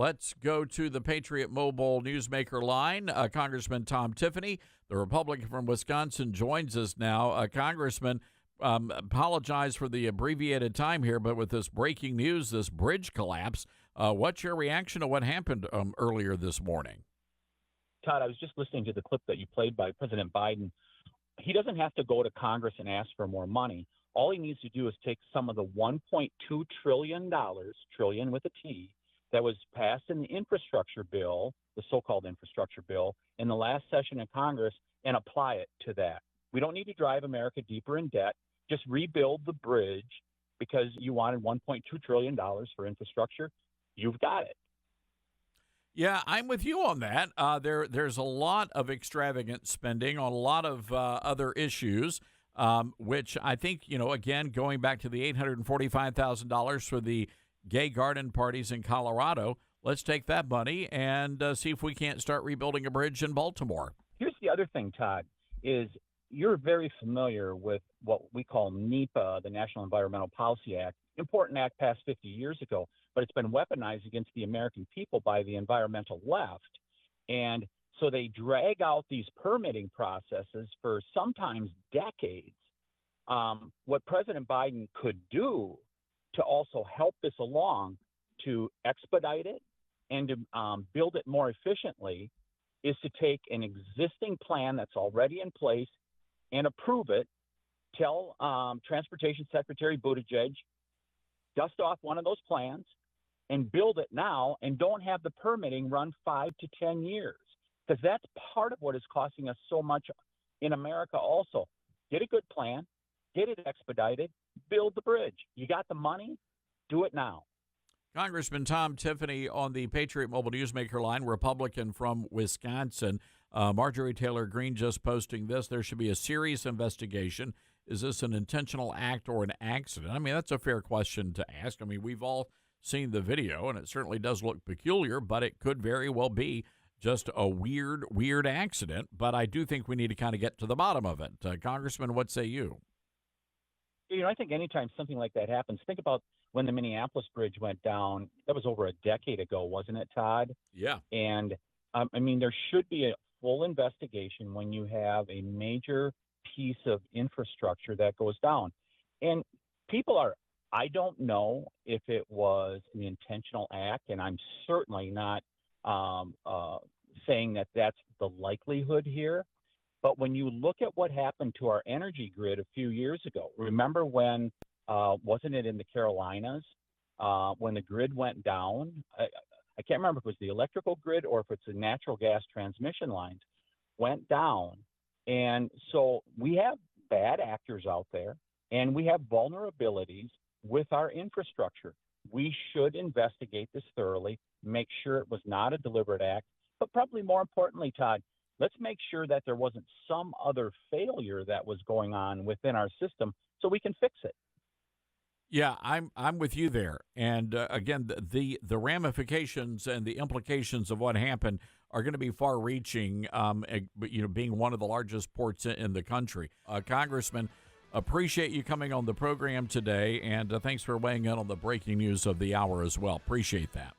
let's go to the Patriot Mobile Newsmaker line. Congressman Tom Tiffany, the Republican from Wisconsin, joins us now. Congressman, apologize for the abbreviated time here, but with this breaking news, this bridge collapse, what's your reaction to what happened earlier this morning? Todd, I was just listening to the clip that you played by President Biden. He doesn't have to go to Congress and ask for more money. All he needs to do is take some of the $1.2 trillion, trillion with a T, that was passed in the infrastructure bill, the so-called infrastructure bill, in the last session of Congress and apply it to that. We don't need to drive America deeper in debt. Just rebuild the bridge because you wanted $1.2 trillion for infrastructure. You've got it. Yeah, I'm with you on that. There's a lot of extravagant spending on a lot of other issues, which I think, again, going back to the $845,000 for the gay garden parties in Colorado, let's take that money and see if we can't start rebuilding a bridge in Baltimore. Here's the other thing, Todd, is you're very familiar with what we call NEPA, the National Environmental Policy Act, important act passed 50 years ago, but it's been weaponized against the American people by the environmental left. And so they drag out these permitting processes for sometimes decades. What President Biden could do to also help this along, to expedite it and to build it more efficiently, is to take an existing plan that's already in place and approve it. Tell Transportation Secretary Buttigieg, dust off one of those plans and build it now, and don't have the permitting run 5 to 10 years, because that's part of what is costing us so much in America also. Get a good plan, get it expedited, build the bridge. You got the money, do it now. Congressman Tom Tiffany on the Patriot Mobile Newsmaker line, Republican from Wisconsin. Marjorie Taylor Greene just posting this. There should be a serious investigation. Is this an intentional act or an accident? I mean, that's a fair question to ask. I mean, we've all seen the video, and it certainly does look peculiar, but it could very well be just a weird accident. But I do think we need to kind of get to the bottom of it. Congressman, what say you? I think anytime something like that happens, think about when the Minneapolis bridge went down. That was over a decade ago, wasn't it, Todd? Yeah. And, there should be a full investigation when you have a major piece of infrastructure that goes down. And I don't know if it was an intentional act, and I'm certainly not saying that that's the likelihood here. But when you look at what happened to our energy grid a few years ago, remember when, wasn't it in the Carolinas, when the grid went down? I can't remember if it was the electrical grid or if it's the natural gas transmission lines went down. And so we have bad actors out there, and we have vulnerabilities with our infrastructure. We should investigate this thoroughly, make sure it was not a deliberate act, but probably more importantly, Todd, let's make sure that there wasn't some other failure that was going on within our system so we can fix it. Yeah, I'm with you there. And again, the ramifications and the implications of what happened are going to be far-reaching. Being one of the largest ports in the country. Congressman, appreciate you coming on the program today, and thanks for weighing in on the breaking news of the hour as well. Appreciate that.